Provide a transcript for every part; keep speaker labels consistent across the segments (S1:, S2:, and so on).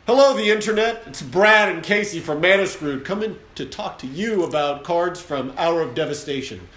S1: Hello, the internet. It's Brad and Casey from Majestic coming to talk to you about cards from Hour of Devastation.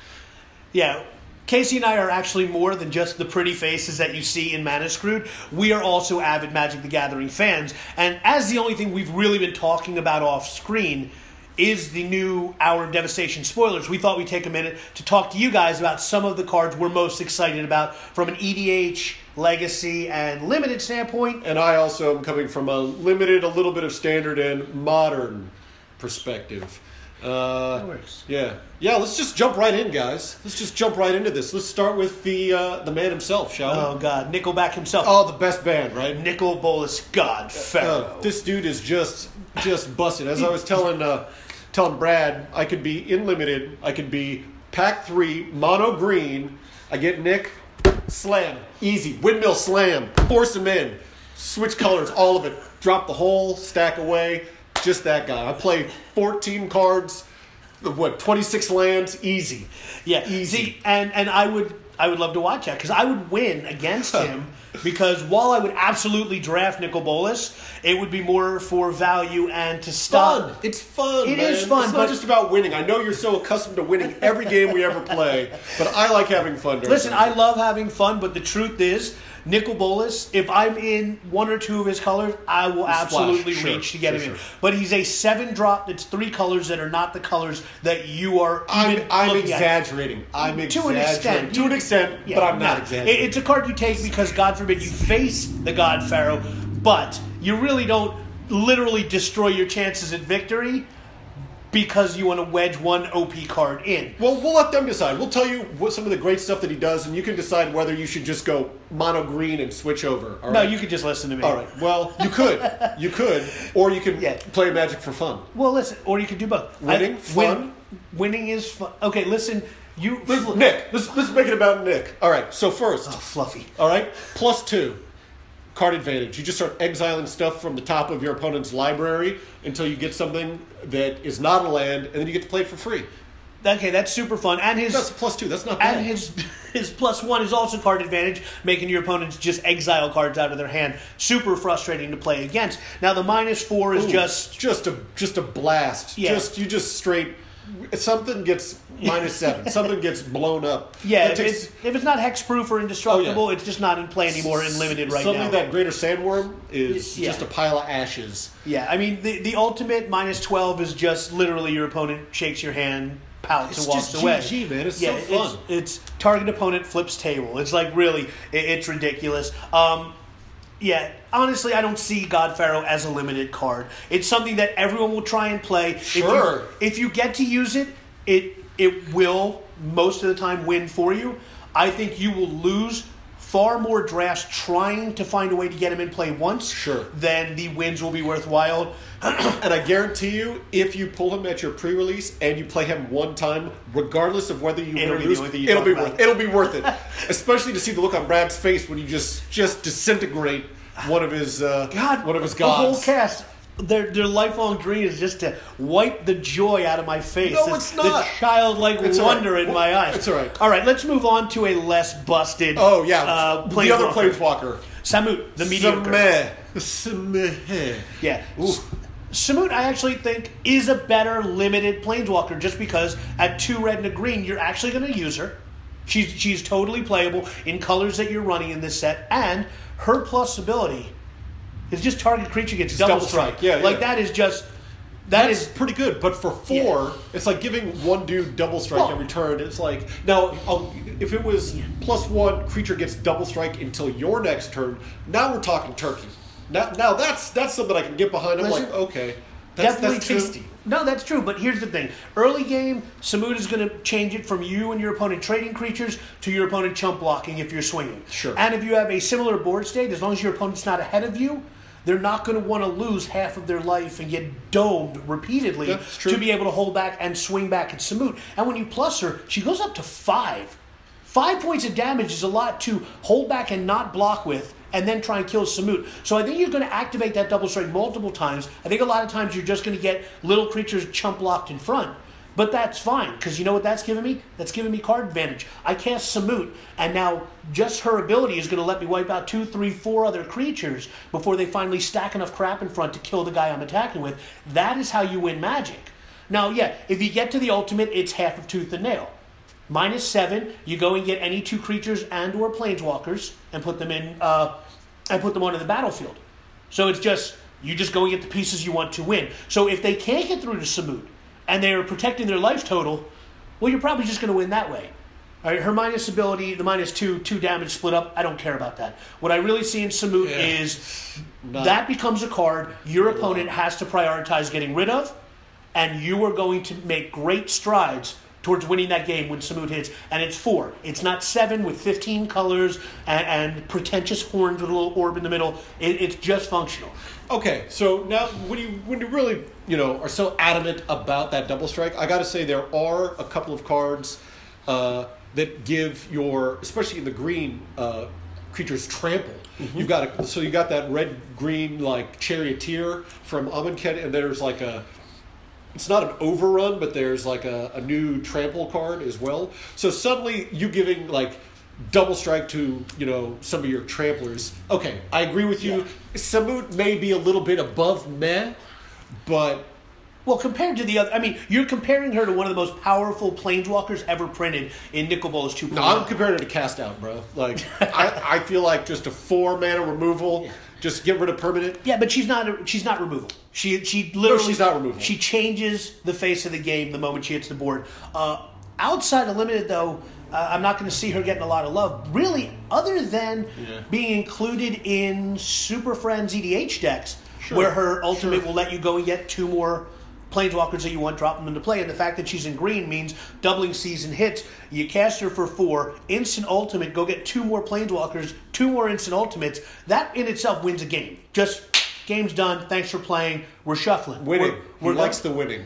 S2: Yeah, Casey and I are actually more than just the pretty faces that you see in Majestic. We are also avid Magic the Gathering fans, and as the only thing we've really been talking about off screen is the new Hour of Devastation spoilers, we thought we'd take a minute to talk to you guys about some of the cards we're most excited about from an EDH, Legacy, and Limited standpoint.
S1: And I also am coming from a Limited, a little bit of Standard, and Modern perspective.
S2: That works.
S1: Yeah, let's just jump right in, guys. Let's just jump right into this. Let's start with the man himself, shall we?
S2: Oh, God. Nickelback himself.
S1: Oh, the best band, right?
S2: Nickelbolas God Pharaoh.
S1: This dude is just busted. As I was telling Brad, I could be in Limited. I could be pack 3, mono green. I get Nick, slam, easy, windmill slam, force him in, switch colors, all of it, drop the whole stack away. Just that guy. I play 14 cards, 26 lands, easy.
S2: Yeah,
S1: easy.
S2: See, and I would love to watch that because I would win against him. Because while I would absolutely draft Nickelbolas, it would be more for value and to stop.
S1: It's fun.
S2: It is fun.
S1: It's not just about winning. I know you're so accustomed to winning every game we ever play, but I like having fun.
S2: Listen, I love having fun, but the truth is, Nickelbolas, if I'm in one or two of his colors, I will absolutely reach to get him in. But he's a 7-drop that's 3 colors that are not the colors that you are even
S1: I'm
S2: looking
S1: exaggerating. I'm exaggerating.
S2: To an extent.
S1: But I'm not exaggerating.
S2: It's a card you take because, God forbid, you face the God Pharaoh, but you really don't literally destroy your chances at victory because you want to wedge one OP card in.
S1: Well, we'll let them decide. We'll tell you what some of the great stuff that he does, and you can decide whether you should just go mono green and switch over. All right?
S2: No, you could just listen to me.
S1: All right. Well, you could, or you can play Magic for fun.
S2: Well, listen, or you could do both.
S1: Fun.
S2: Winning is fun. Okay, listen.
S1: Nick, let's make it about Nick. All right. So first,
S2: fluffy.
S1: All right. +2. Card advantage. You just start exiling stuff from the top of your opponent's library until you get something that is not a land, and then you get to play it for free.
S2: Okay, that's super fun. And
S1: that's +2. That's not bad.
S2: And his +1 is also card advantage, making your opponents just exile cards out of their hand. Super frustrating to play against. Now the -4 is
S1: just a blast.
S2: Yeah.
S1: You just straight. Something gets -7. Something gets blown up.
S2: Yeah, if it's not hexproof or indestructible, it's just not in play anymore in Limited right now.
S1: Suddenly that Greater Sandworm is just a pile of ashes.
S2: Yeah, I mean, the ultimate -12 is just literally your opponent shakes your hand, pouts, and walks away.
S1: It's GG, man. It's so fun.
S2: It's target opponent flips table. It's like, really, it's ridiculous. Yeah, honestly, I don't see God Pharaoh as a Limited card. It's something that everyone will try and play.
S1: Sure.
S2: If you get to use it, it will, most of the time, win for you. I think you will lose far more drafts trying to find a way to get him in play once than the wins will be worthwhile.
S1: And I guarantee you, if you pull him at your pre-release and you play him one time, regardless of whether you win or lose, it'll be worth it. Especially to see the look on Brad's face when you just disintegrate one of his gods.
S2: The whole cast. Their lifelong dream is just to wipe the joy out of my face.
S1: No, it's not.
S2: The childlike wonder in my eyes.
S1: It's all right.
S2: All right, let's move on to a less busted.
S1: The other Planeswalker.
S2: Shamoon, the mediocre.
S1: Sameh.
S2: Yeah. Shamoon, I actually think, is a better Limited Planeswalker just because at 2 red and a green, you're actually going to use her. She's totally playable in colors that you're running in this set, and her plus ability is just target creature gets double strike. That is
S1: pretty good. But for 4, it's like giving one dude double strike every turn. It's like, now, if it was +1, creature gets double strike until your next turn, now we're talking turkey. Now that's something I can get behind. I'm like, okay. That's tasty.
S2: No, that's true. But here's the thing. Early game, Shamoon is going to change it from you and your opponent trading creatures to your opponent chump blocking if you're swinging.
S1: Sure.
S2: And if you have a similar board state, as long as your opponent's not ahead of you, they're not going to want to lose half of their life and get domed repeatedly to be able to hold back and swing back at Shamoon. And when you plus her, she goes up to 5. 5 points of damage is a lot to hold back and not block with, and then try and kill Shamoon. So I think you're going to activate that double strike multiple times. I think a lot of times you're just going to get little creatures chump blocked in front. But that's fine, because you know what that's giving me? That's giving me card advantage. I cast Shamoon, and now just her ability is going to let me wipe out 2, 3, 4 other creatures before they finally stack enough crap in front to kill the guy I'm attacking with. That is how you win Magic. Now, yeah, if you get to the ultimate, it's half of tooth and nail. -7, you go and get any 2 creatures and or planeswalkers and put them in and put them onto the battlefield. So it's just, you just go and get the pieces you want to win. So if they can't get through to Shamoon and they're protecting their life total, well, you're probably just going to win that way. All right, her minus ability, the -2, 2 damage split up, I don't care about that. What I really see in Shamoon is that becomes a card your opponent has to prioritize getting rid of, and you are going to make great strides towards winning that game when Shamoon hits. And it's 4. It's not 7 with 15 colors and pretentious horns with a little orb in the middle. It's just functional.
S1: Okay, so now when you really are so adamant about that double strike, I got to say there are a couple of cards that give your, especially in the green, creatures trample. Mm-hmm. You got that red green like charioteer from Amonkhet, and there's like it's not an overrun, but there's like a new trample card as well. So suddenly you giving like double strike to some of your tramplers. Okay, I agree with you. Shamoon may be a little bit above meh, but
S2: well, compared to the other, I mean, you're comparing her to one of the most powerful planeswalkers ever printed in Nickelbolas 2.0.
S1: No, I'm comparing her to Cast Out, bro. Like I feel like just a 4 mana removal. Yeah. Just get rid of permanent.
S2: Yeah, but she's not removable. She literally,
S1: she's not removable.
S2: She changes the face of the game the moment she hits the board. Outside of limited, though, I'm not going to see her getting a lot of love, really, other than being included in Super Friends EDH decks, where her ultimate will let you go and get 2 more planeswalkers that you want, drop them into play. And the fact that she's in green means doubling season hits. You cast her for 4, instant ultimate, go get 2 more planeswalkers, 2 more instant ultimates. That in itself wins a game. Just, game's done, thanks for playing, we're shuffling.
S1: Winning. He likes the winning.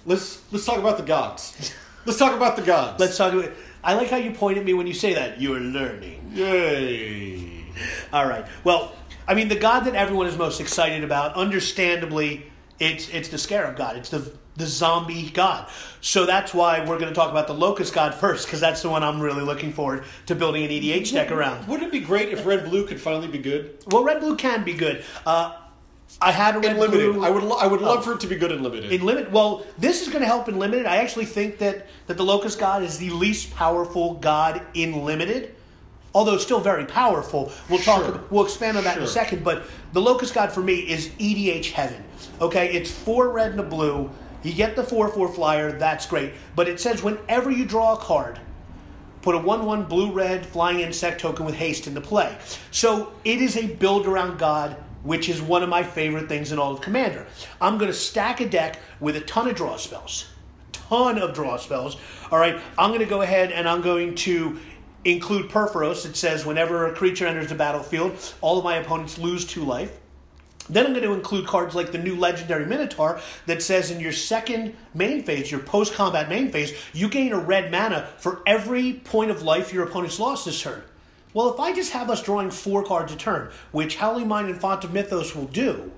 S1: Let's talk about the gods. Let's talk about the gods.
S2: Let's talk about. I like how you point at me when you say that. You're learning.
S1: Yay.
S2: All right. Well, I mean, the god that everyone is most excited about, understandably, it's the Scarab God. It's the zombie god. So that's why we're going to talk about the Locust God first, because that's the one I'm really looking forward to building an EDH deck around.
S1: Wouldn't it be great if Red-Blue could finally be good?
S2: Well, Red-Blue can be good. I had a Red-Blue.
S1: I would love for it to be good in Limited.
S2: In Limited? Well, this is going to help in Limited. I actually think that the Locust God is the least powerful god in Limited. Although still very powerful. We'll expand on that in a second. But the Locust God for me is EDH heaven. Okay, it's 4 red and a blue. You get the 4/4 flyer. That's great. But it says whenever you draw a card, put a 1/1 blue-red flying insect token with haste into play. So it is a build-around god, which is one of my favorite things in all of Commander. I'm going to stack a deck with a ton of draw spells. All right, I'm going to go ahead and I'm going to include Perforos. It says whenever a creature enters the battlefield, all of my opponents lose 2 life. Then I'm going to include cards like the new Legendary Minotaur that says in your second main phase, your post-combat main phase, you gain a red mana for every point of life your opponent's lost this turn. Well, if I just have us drawing 4 cards a turn, which Howling Mine and Font of Mythos will do,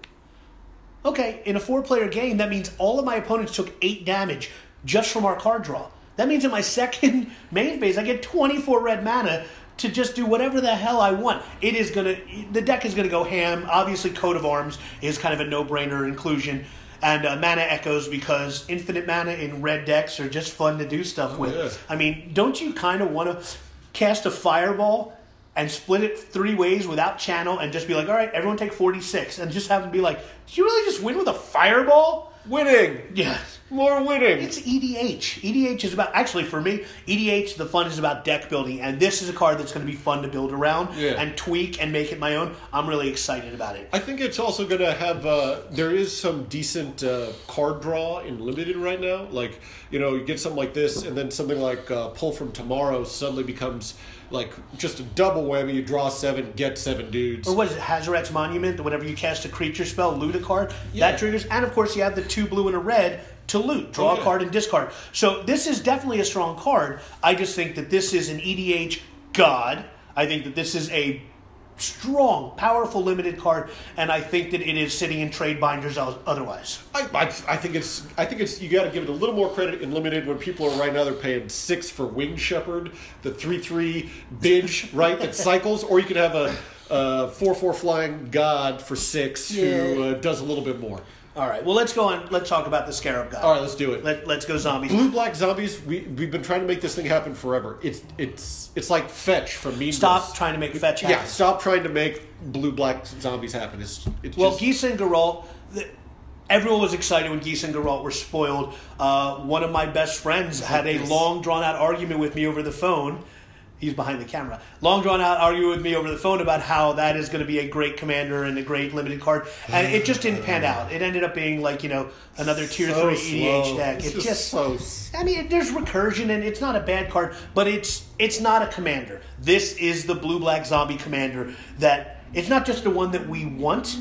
S2: okay, in a 4-player game, that means all of my opponents took 8 damage just from our card draw. That means in my second main phase, I get 24 red mana to just do whatever the hell I want. The deck is gonna go ham. Obviously, Coat of Arms is kind of a no-brainer inclusion, and Mana Echoes, because infinite mana in red decks are just fun to do stuff with.
S1: Yeah.
S2: I mean, don't you kind of want to cast a fireball and split it 3 ways without channel and just be like, all right, everyone take 46, and just have them be like, did you really just win with a fireball?
S1: Winning!
S2: Yeah.
S1: More winning!
S2: It's EDH. EDH is about, actually for me, EDH, the fun is about deck building, and this is a card that's going to be fun to build around and tweak and make it my own. I'm really excited about it.
S1: I think it's also going to have, there is some decent card draw in Limited right now. Like, you get something like this, and then something like Pull from Tomorrow suddenly becomes like just a double whammy. You draw 7, get 7 dudes.
S2: Or what is it, Hazaret's Monument? Whenever you cast a creature spell, loot a card. Yeah. That triggers. And of course you have the 2 blue and a red to loot. Draw a card and discard. So this is definitely a strong card. I just think that this is an EDH god. I think that this is a strong, powerful limited card, and I think that it is sitting in trade binders otherwise.
S1: I think it's you got to give it a little more credit in limited when people are right now they're paying 6 for Winged Shepherd, the 3/3 binge right that cycles, or you could have a 4/4 flying god for 6 who does a little bit more.
S2: All right, well, let's go on. Let's talk about the Scarab God.
S1: All right, let's do it.
S2: Let's go zombies.
S1: Blue-black zombies, we've been trying to make this thing happen forever. It's like Fetch from Mean
S2: Stop
S1: Girls.
S2: trying to make Fetch happen.
S1: Yeah, stop trying to make blue-black zombies happen.
S2: Well, Geese and Geralt, everyone was excited when Geese and Geralt were spoiled. One of my best friends had a long, drawn-out argument with me over the phone. He's behind the camera. Long drawn out argument with me over the phone about how that is going to be a great commander and a great limited card, and it just didn't pan out. It ended up being like another tier 3 EDH deck.
S1: It's just so.
S2: I mean, there's recursion and it's not a bad card, but it's not a commander. This is the blue-black zombie commander that it's not just the one that we want.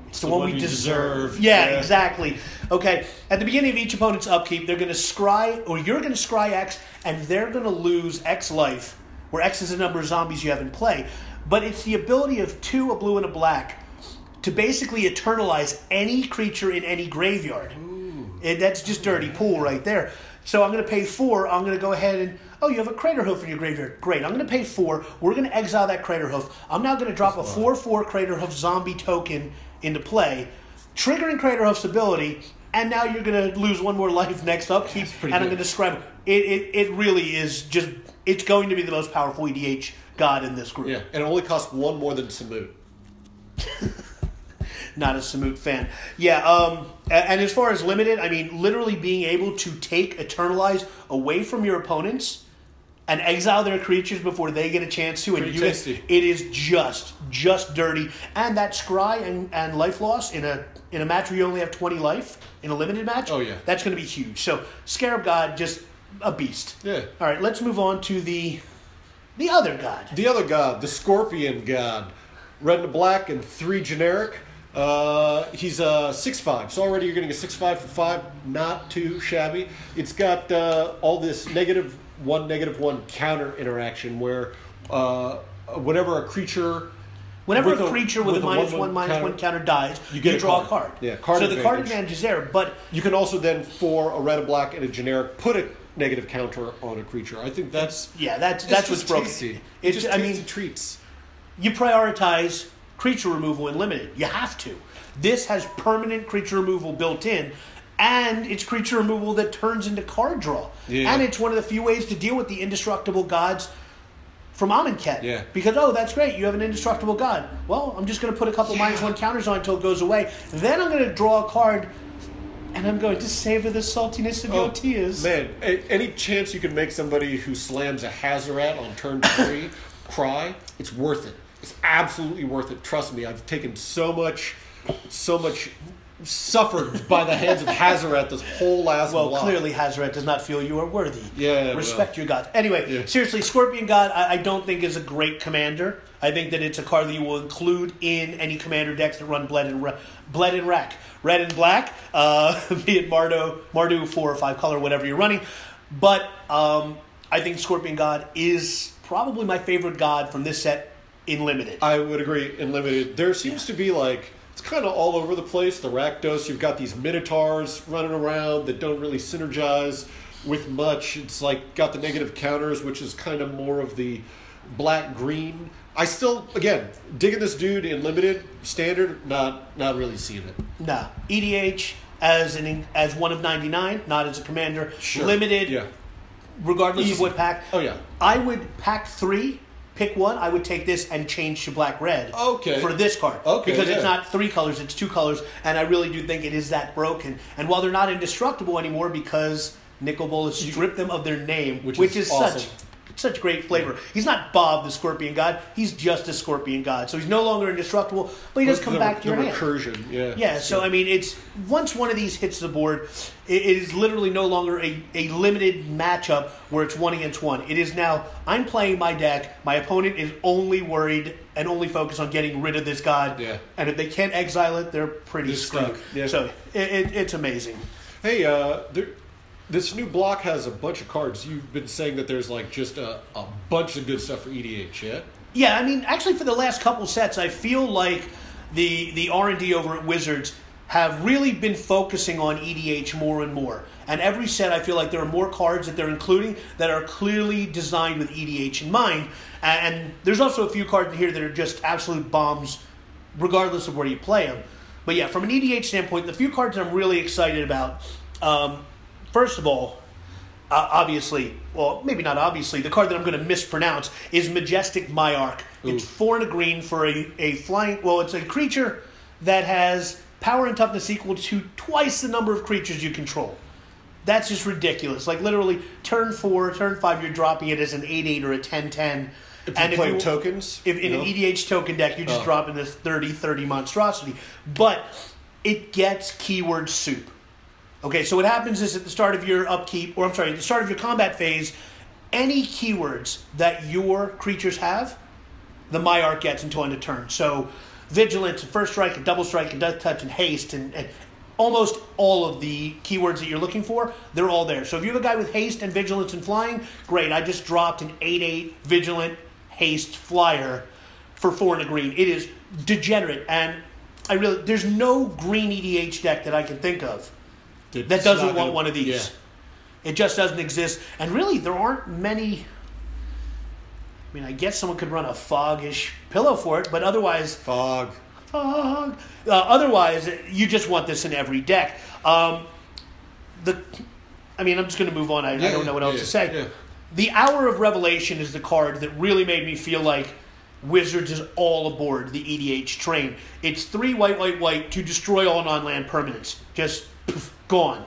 S2: It's the one we deserve. Yeah, exactly. Okay, at the beginning of each opponent's upkeep, they're going to scry, or you're going to scry X, and they're going to lose X life, where X is the number of zombies you have in play. But it's the ability of 2, a blue and a black, to basically eternalize any creature in any graveyard. That's just dirty pool right there. So I'm going to pay 4. I'm going to go ahead and... Oh, you have a Crater Hoof in your graveyard. Great. I'm going to pay 4. We're going to exile that Crater Hoof. I'm now going to drop a 4/4 Crater Hoof zombie token into play, triggering Crater Hoof's ability, and now you're going to lose 1 more life next upkeep, and I'm going to scramble. It really is just... It's going to be the most powerful EDH god in this group.
S1: Yeah, and it only costs 1 more than Shamoon.
S2: Not a Shamoon fan. Yeah, and as far as limited, I mean, literally being able to take Eternalize away from your opponents and exile their creatures before they get a chance to.
S1: Pretty tasty.
S2: It is just dirty. And that scry and life loss in a match where you only have 20 life, in a limited match, that's going to be huge. So, Scarab God, just... a beast.
S1: Yeah.
S2: All right, let's move on to the other god.
S1: The other god, the Scorpion God. Red and black and 3 generic. He's a 6/5. So already you're getting a 6/5 for 5. Not too shabby. It's got all this -1/-1 counter interaction where whenever a creature...
S2: Whenever a creature with a -1/-1 counter dies, you draw a card.
S1: Yeah, card
S2: so the card advantage is there, but...
S1: You can also then, for a red and black and a generic, put a negative counter on a creature. I think that's...
S2: Yeah, that's what's broken.
S1: Tasty. It's just tasty treats.
S2: You prioritize creature removal in limited. You have to. This has permanent creature removal built in, and it's creature removal that turns into card draw. Yeah. And it's one of the few ways to deal with the indestructible gods from Amonkhet.
S1: Yeah.
S2: Because, that's great, you have an indestructible god. Well, I'm just going to put a couple -1 counters on until it goes away. Then I'm going to draw a card, and I'm going to savor the saltiness of your tears.
S1: Man, any chance you can make somebody who slams a Hazoret on turn 3 cry, it's worth it. It's absolutely worth it. Trust me, I've taken so much suffered by the hands of Hazoret this whole last block.
S2: Well, clearly Hazoret does not feel you are worthy.
S1: Yeah,
S2: Respect your god. Anyway, seriously, Scorpion God, I don't think is a great commander. I think that it's a card that you will include in any commander decks that run Bled and Wreck. Red and black, be it Mardu 4 or 5 color, whatever you're running. But I think Scorpion God is probably my favorite god from this set in limited.
S1: I would agree, in limited. There seems to be it's kind of all over the place. The Rakdos, you've got these Minotaurs running around that don't really synergize with much. It's got the negative counters, which is kind of more of the black-green. I still, again, digging this dude in limited, standard, not really seeing it.
S2: No. EDH as one of 99, not as a commander.
S1: Sure.
S2: Limited, regardless of what pack.
S1: Oh, yeah.
S2: I would pack 3... Pick one, I would take this and change to black-red for this card.
S1: Okay,
S2: because it's not 3 colors, it's 2 colors, and I really do think it is that broken. And while they're not indestructible anymore because Nickelbolas stripped them of their name, which is awesome. such great flavor. He's not Bob the Scorpion God, he's just a Scorpion God. So he's no longer indestructible, but he does come back to your hand.
S1: Recursion,
S2: Yeah, so I mean, it's once one of these hits the board, it is literally no longer a limited matchup where it's 1 against 1. It is now, I'm playing my deck, my opponent is only worried and only focused on getting rid of this god.
S1: Yeah.
S2: And if they can't exile it, they're pretty screwed.
S1: Yeah.
S2: So it's amazing.
S1: Hey, this new block has a bunch of cards. You've been saying that there's just a bunch of good stuff for EDH, yeah?
S2: Yeah, I mean, actually, for the last couple sets, I feel like the R&D over at Wizards have really been focusing on EDH more and more. And every set, I feel like there are more cards that they're including that are clearly designed with EDH in mind. And there's also a few cards in here that are just absolute bombs, regardless of where you play them. But yeah, from an EDH standpoint, the few cards that I'm really excited about, first of all, obviously, well, maybe not obviously, the card that I'm going to mispronounce is Majestic Myarch. It's 4 and a green for a flying, well, it's a creature that has power and toughness equal to twice the number of creatures you control. That's just ridiculous. Like, literally, turn 4, turn 5, you're dropping it as an 8/8 or a 10/10.
S1: If you're playing tokens?
S2: If in an EDH token deck, you're just dropping this 30/30 monstrosity. But it gets keyword soup. Okay, so what happens is at the start of your upkeep, or I'm sorry, at the start of your combat phase, any keywords that your creatures have, the Myarch gets until end of turn. So Vigilance, and First Strike, and Double Strike, and Death Touch, and Haste, and almost all of the keywords that you're looking for, they're all there. So if you have a guy with Haste and Vigilance and Flying, great. I just dropped an 8/8 Vigilant Haste Flyer for 4 and a green. It is degenerate, and there's no green EDH deck that I can think of that doesn't want one of these. Yeah. It just doesn't exist. And really, there aren't many. I mean, I guess someone could run a Fog-ish pillow for it, but otherwise...
S1: Fog.
S2: Otherwise, you just want this in every deck. I'm just going to move on. I don't know what else to say.
S1: Yeah.
S2: The Hour of Revelation is the card that really made me feel like Wizards is all aboard the EDH train. It's 3 white to destroy all non-land permanents. Just poof, gone.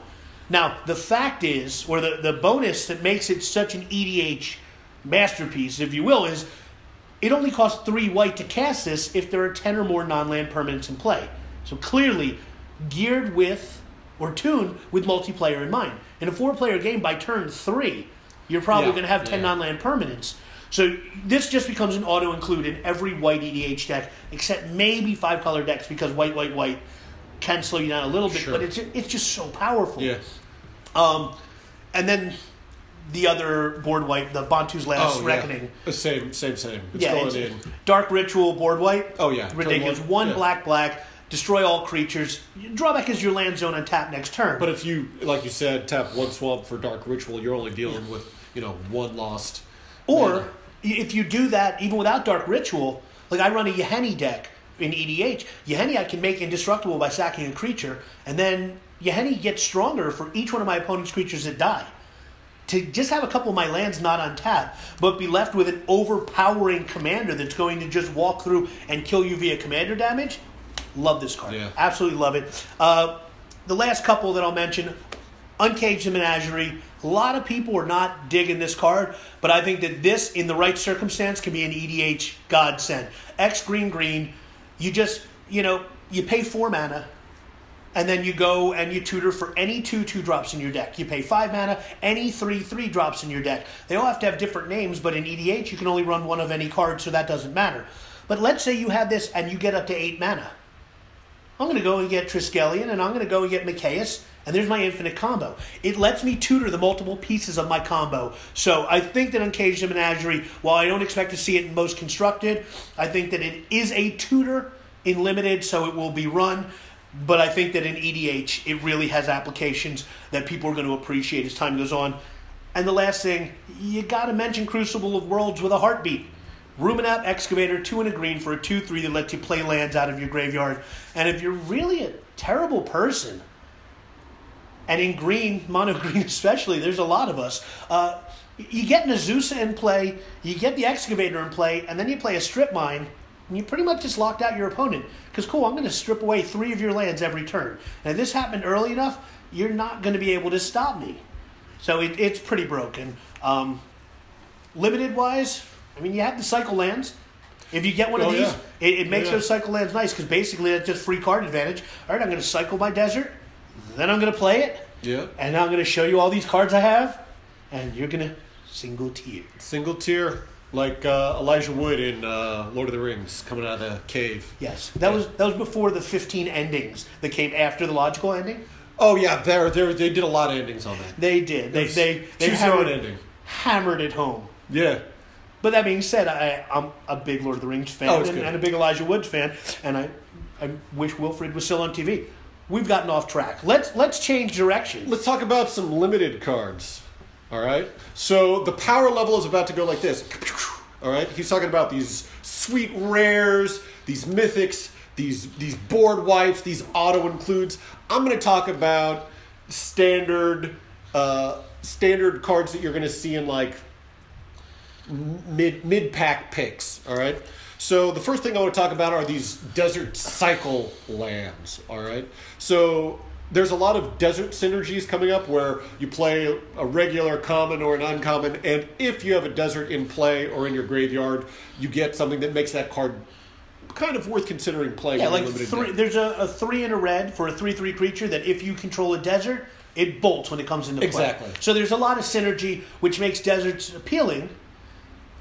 S2: Now, the fact is, or the bonus that makes it such an EDH masterpiece, if you will, is it only costs 3 white to cast this if there are 10 or more non-land permanents in play. So clearly geared with, or tuned with multiplayer in mind. In a 4-player game, by turn 3, you're probably going to have 10 non-land permanents. So this just becomes an auto-include in every white EDH deck, except maybe 5-color decks, because white can slow you down a little bit, but it's just so powerful.
S1: Yeah.
S2: And then the other board white, the Bantu's Last Reckoning.
S1: Yeah. Same. It's going in.
S2: Dark Ritual board white.
S1: Oh, yeah.
S2: Ridiculous. One black, destroy all creatures. Drawback is your land zone on tap next turn.
S1: But if you, like you said, tap 1 swamp for Dark Ritual, you're only dealing with, 1 lost.
S2: Or, if you do that, even without Dark Ritual, like I run a Yeheni deck in EDH, Yeheni I can make indestructible by sacking a creature, and then Yeheni gets stronger for each one of my opponent's creatures that die. To just have a couple of my lands not on tap, but be left with an overpowering commander that's going to just walk through and kill you via commander damage, love this card.
S1: Yeah.
S2: Absolutely love it. The last couple that I'll mention, Uncaged the Menagerie. A lot of people are not digging this card, but I think that this, in the right circumstance, can be an EDH godsend. X green, you just, you pay 4 mana, and then you go and you tutor for any 2/2 drops in your deck. You pay 5 mana, any 3/3 drops in your deck. They all have to have different names, but in EDH you can only run one of any card, so that doesn't matter. But let's say you have this and you get up to 8 mana. I'm going to go and get Triskelion, and I'm going to go and get Mikaeus, and there's my infinite combo. It lets me tutor the multiple pieces of my combo. So I think that Uncaged the Menagerie, while I don't expect to see it in most constructed, I think that it is a tutor in limited, so it will be run. But I think that in EDH, it really has applications that people are going to appreciate as time goes on. And the last thing, you got to mention Crucible of Worlds with a heartbeat. Ruminap Excavator, 2 and a green for a 2/3 that lets you play lands out of your graveyard. And if you're really a terrible person, and in green, mono green especially, there's a lot of us, you get Nazusa in play, you get the Excavator in play, and then you play a Strip Mine, and you pretty much just locked out your opponent. Because, cool, I'm going to strip away 3 of your lands every turn. And if this happened early enough, you're not going to be able to stop me. So it's pretty broken. Limited-wise, you have the cycle lands. If you get one of these, it makes those cycle lands nice, because basically that's just free card advantage. All right, I'm going to cycle my desert, then I'm going to play it, and now I'm going to show you all these cards I have, and you're going to single tier.
S1: Single tier. Like Elijah Wood in Lord of the Rings coming out of the cave.
S2: Yes, that was before the 15 endings that came after the logical ending.
S1: Oh yeah, they did a lot of endings on that.
S2: They did. They
S1: ending.
S2: hammered it home.
S1: Yeah,
S2: But that being said, I'm a big Lord of the Rings fan and a big Elijah Woods fan, and I wish Wilfred was still on TV. We've gotten off track. Let's change direction.
S1: Let's talk about some limited cards. All right? So the power level is about to go like this. All right? He's talking about these sweet rares, these mythics, these board wipes, these auto includes. I'm going to talk about standard cards that you're going to see in like mid pack picks. All right? So the first thing I want to talk about are these desert cycle lands. All right? So there's a lot of desert synergies coming up where you play a regular common or an uncommon, and if you have a desert in play or in your graveyard, you get something that makes that card kind of worth considering playing.
S2: Yeah, like there's a 3 and a red for a 3/3 creature that if you control a desert, it bolts when it comes into play.
S1: Exactly.
S2: So there's a lot of synergy, which makes deserts appealing.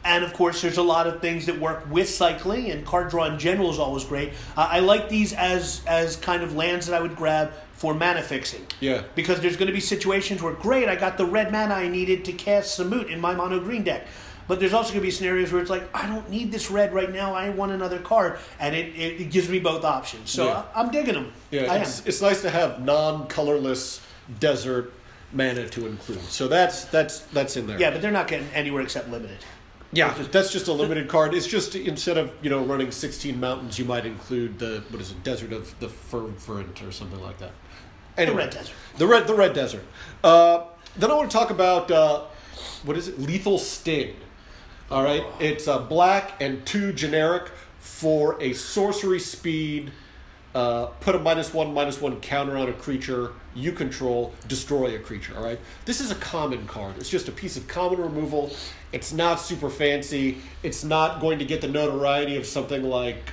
S2: And, of course, there's a lot of things that work with cycling, and card draw in general is always great. I like these as kind of lands that I would grab for mana fixing.
S1: Yeah.
S2: Because there's going to be situations where, great, I got the red mana I needed to cast Shamoon in my mono green deck. But there's also going to be scenarios where it's like, I don't need this red right now, I want another card. And it gives me both options. So
S1: yeah.
S2: I'm digging them.
S1: Yeah, it's nice to have non-colorless desert mana to include. So that's in there.
S2: Yeah, but they're not getting anywhere except limited.
S1: Yeah, that's just a limited card. It's just instead of running 16 mountains, you might include the Desert of the Fervent or something like that. Anyway,
S2: the red desert.
S1: The red desert. Then I want to talk about Lethal Sting. All right, it's black and 2 generic for a sorcery speed. Put a -1/-1 counter on a creature you control, destroy a creature, all right? This is a common card. It's just a piece of common removal. It's not super fancy. It's not going to get the notoriety of something like,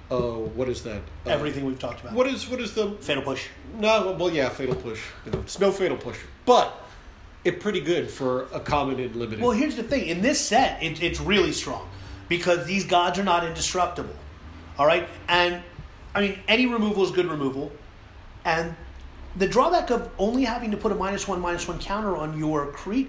S1: what is that?
S2: Everything we've talked about.
S1: What is the...
S2: Fatal Push.
S1: No, well, yeah, Fatal Push. It's no Fatal Push. But it's pretty good for a common and limited.
S2: Well, here's the thing. In this set, it's really strong because these gods are not indestructible, all right? And, I mean, any removal is good removal. And the drawback of only having to put a -1/-1 counter on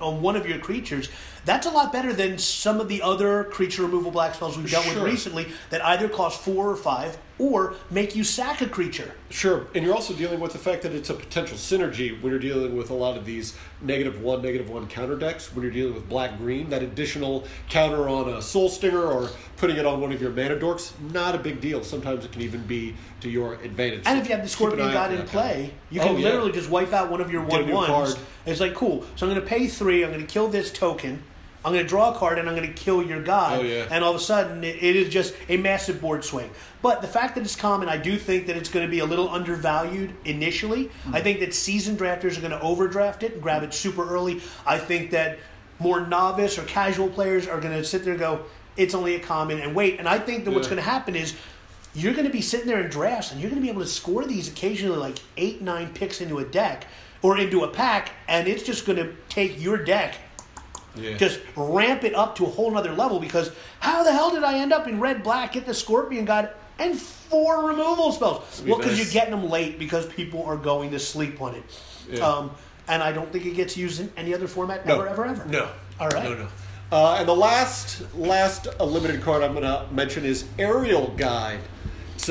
S2: on one of your creatures, that's a lot better than some of the other creature removal black spells we've dealt with recently that either cost 4 or 5 or make you sack a creature.
S1: Sure, and you're also dealing with the fact that it's a potential synergy when you're dealing with a lot of these -1/-1 counter decks. When you're dealing with black-green, that additional counter on a Soul Stinger or putting it on one of your mana dorks, not a big deal. Sometimes it can even be to your advantage.
S2: And if you have the Scorpion God in play, you can literally just wipe out one of your 1/1s. It's like, cool, so I'm going to pay 3, I'm going to kill this token, I'm going to draw a card, and I'm going to kill your god.
S1: Oh, yeah.
S2: And all of a sudden, it is just a massive board swing. But the fact that it's common, I do think that it's going to be a little undervalued initially. Mm-hmm. I think that seasoned drafters are going to overdraft it and grab it super early. I think that more novice or casual players are going to sit there and go, it's only a common, and wait. And I think that what's going to happen is you're going to be sitting there in drafts, and you're going to be able to score these occasionally like 8-9 picks into a deck or into a pack, and it's just going to take your deck. Yeah. Just ramp it up to a whole nother level because how the hell did I end up in red-black, get the Scorpion God, and 4 removal spells? Well, because you're getting them late because people are going to sleep on it. Yeah. And I don't think it gets used in any other format ever.
S1: No.
S2: All right.
S1: No. And the last limited card I'm going to mention is Aerial Guide. It's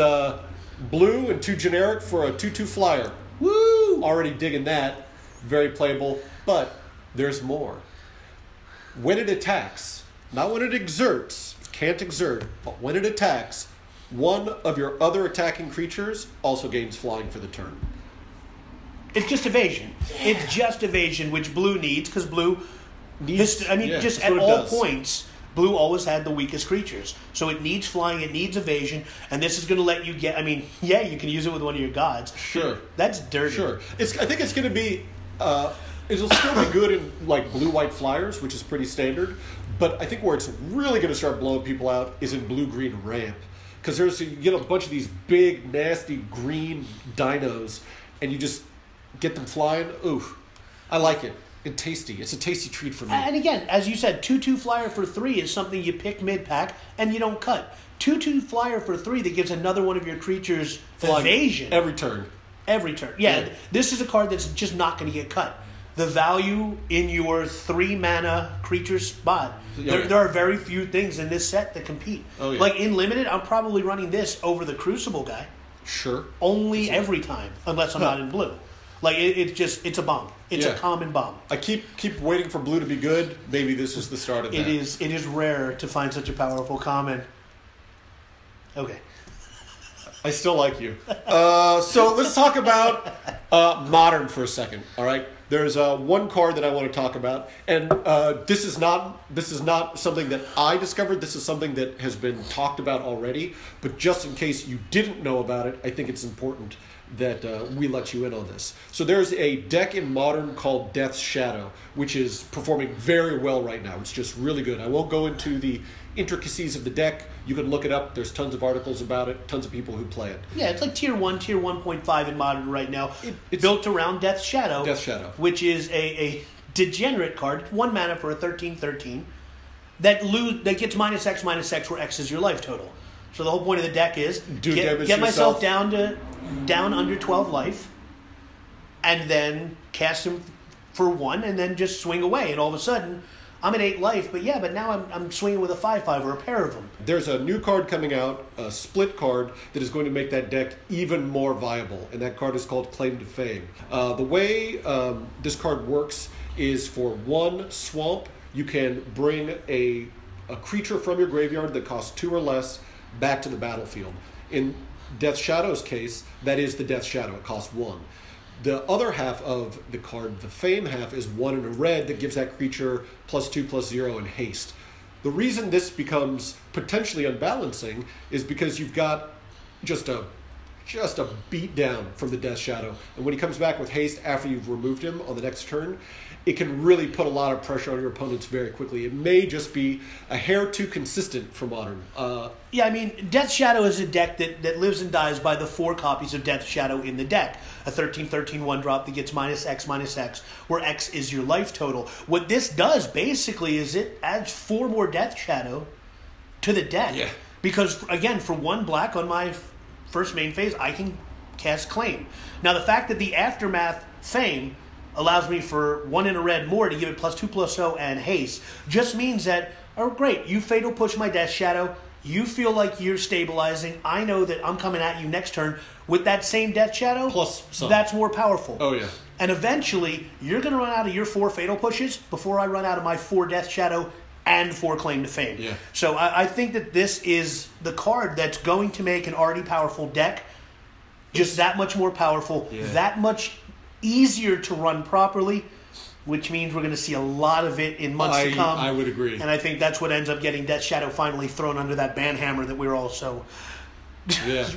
S1: blue and 2 generic for a 2/2 flyer.
S2: Woo!
S1: Already digging that. Very playable. But there's more. When it attacks, not when it exerts, can't exert, but when it attacks, one of your other attacking creatures also gains flying for the turn.
S2: It's just evasion. Yeah. It's just evasion, which blue needs, because blue needs, just at all points, blue always had the weakest creatures. So it needs flying, it needs evasion, and this is going to let you get, you can use it with one of your gods.
S1: Sure.
S2: That's dirty.
S1: Sure. I think it's going to be... it'll still be good in like blue-white flyers, which is pretty standard. But I think where it's really going to start blowing people out is in blue-green ramp. Because you get a bunch of these big, nasty green dinos, and you just get them flying. Ooh, I like it. It's tasty. It's a tasty treat for me.
S2: And again, as you said, 2/2 flyer for 3 is something you pick mid-pack, and you don't cut. 2/2 flyer for 3 that gives another one of your creatures evasion.
S1: Every turn.
S2: Yeah, this is a card that's just not going to get cut. the value in your 3 mana creature spot.
S1: Yeah.
S2: There are very few things in this set that compete.
S1: Oh, yeah.
S2: Like in Limited, I'm probably running this over the Crucible guy.
S1: Sure.
S2: Only every time, unless I'm not in blue. Like it's a bomb. It's a common bomb.
S1: I keep waiting for blue to be good. Maybe this is the start of that.
S2: It is rare to find such a powerful common. Okay.
S1: I still like you. So let's talk about Modern for a second. All right. There's one card that I want to talk about, and this is not something that I discovered. This is something that has been talked about already. But just in case you didn't know about it, I think it's important that we let you in on this. So there's a deck in Modern called Death's Shadow, which is performing very well right now. It's just really good. I won't go into the intricacies of the deck. You can look it up. There's tons of articles about it, tons of people who play it.
S2: Yeah, it's like tier 1, tier 1.5 in Modern right now. It's built around Death's Shadow.
S1: Death's Shadow.
S2: Which is a degenerate card. It's 1 mana for a 13/13 that gets -X where X is your life total. So the whole point of the deck is get myself down under 12 life, and then cast him for 1, and then just swing away. And all of a sudden, I'm at 8 life, but now I'm swinging with a 5/5 or a pair of them.
S1: There's a new card coming out, a split card, that is going to make that deck even more viable, and that card is called Claim to Fame. The way this card works is for 1 swamp, you can bring a creature from your graveyard that costs 2 or less back to the battlefield. In Death Shadow's case, that is the Death Shadow. It costs 1. The other half of the card, the Fame half, is 1 in a red that gives that creature +2/+0 in haste. The reason this becomes potentially unbalancing is because you've got just a beat down from the Death Shadow. And when he comes back with haste after you've removed him on the next turn, it can really put a lot of pressure on your opponents very quickly. It may just be a hair too consistent for Modern.
S2: Death Shadow is a deck that lives and dies by the 4 copies of Death Shadow in the deck. A 13/13 1-drop that gets -X, where X is your life total. What this does, basically, is it adds 4 more Death Shadow to the deck.
S1: Yeah.
S2: Because, again, for 1 black on my first main phase, I can cast Claim. Now, the fact that the Aftermath Fame allows me for 1 in a red more to give it +2/+0 and haste just means that, oh great, you fatal push my Death Shadow, you feel like you're stabilizing, I know that I'm coming at you next turn with that same Death Shadow,
S1: plus some.
S2: That's more powerful.
S1: Oh yeah.
S2: And eventually, you're going to run out of your 4 fatal pushes before I run out of my 4 Death Shadow and 4 Claim to Fame.
S1: Yeah.
S2: So I think that this is the card that's going to make an already powerful deck just that much more powerful, that much easier to run properly, which means we're going to see a lot of it in months to come.
S1: I would agree.
S2: And I think that's what ends up getting Death Shadow finally thrown under that banhammer that we're all so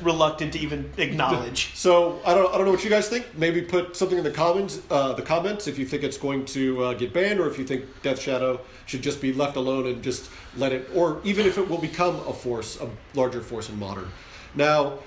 S2: reluctant to even acknowledge.
S1: So I don't know what you guys think. Maybe put something in the comments if you think it's going to get banned, or if you think Death Shadow should just be left alone and just let it, or even if it will become a larger force in Modern. Now,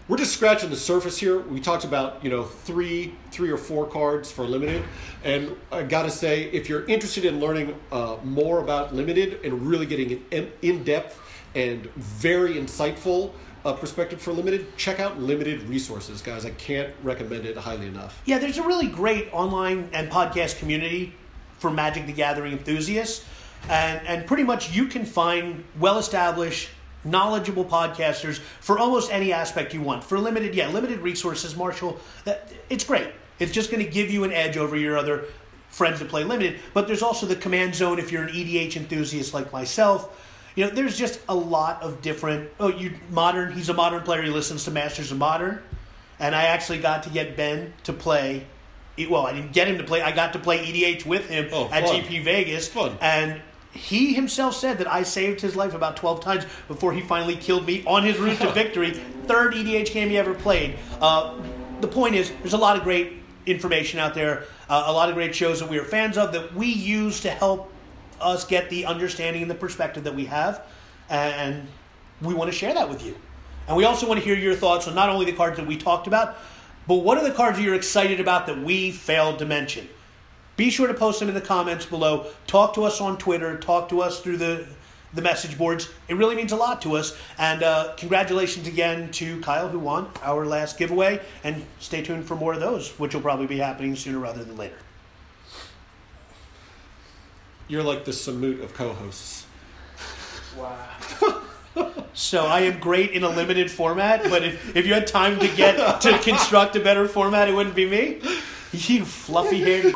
S1: we're just scratching the surface here. We talked about, 3 or 4 cards for Limited. And I got to say, if you're interested in learning more about Limited and really getting an in-depth and very insightful perspective for Limited, check out Limited Resources, guys. I can't recommend it highly enough.
S2: Yeah, there's a really great online and podcast community for Magic the Gathering enthusiasts. And pretty much you can find well-established, knowledgeable podcasters for almost any aspect you want. For Limited Resources, Marshall, it's great. It's just going to give you an edge over your other friends that play Limited. But there's also the Command Zone if you're an EDH enthusiast like myself. There's just a lot of different... Modern, he's a Modern player. He listens to Masters of Modern. And I actually got to get Ben to play... Well, I didn't get him to play. I got to play EDH with him at GP Vegas.
S1: Fun.
S2: And he himself said that I saved his life about 12 times before he finally killed me on his route to victory. 3rd EDH game he ever played. The point is, there's a lot of great information out there, a lot of great shows that we are fans of that we use to help us get the understanding and the perspective that we have, and we want to share that with you. And we also want to hear your thoughts on not only the cards that we talked about, but what are the cards that you're excited about that we failed to mention? Be sure to post them in the comments below. Talk to us on Twitter. Talk to us through the message boards. It really means a lot to us. And congratulations again to Kyle, who won our last giveaway. And stay tuned for more of those, which will probably be happening sooner rather than later.
S1: You're like the Shamoon of co-hosts.
S2: Wow. So I am great in a limited format, but if you had time to get to construct a better format, it wouldn't be me. You fluffy-haired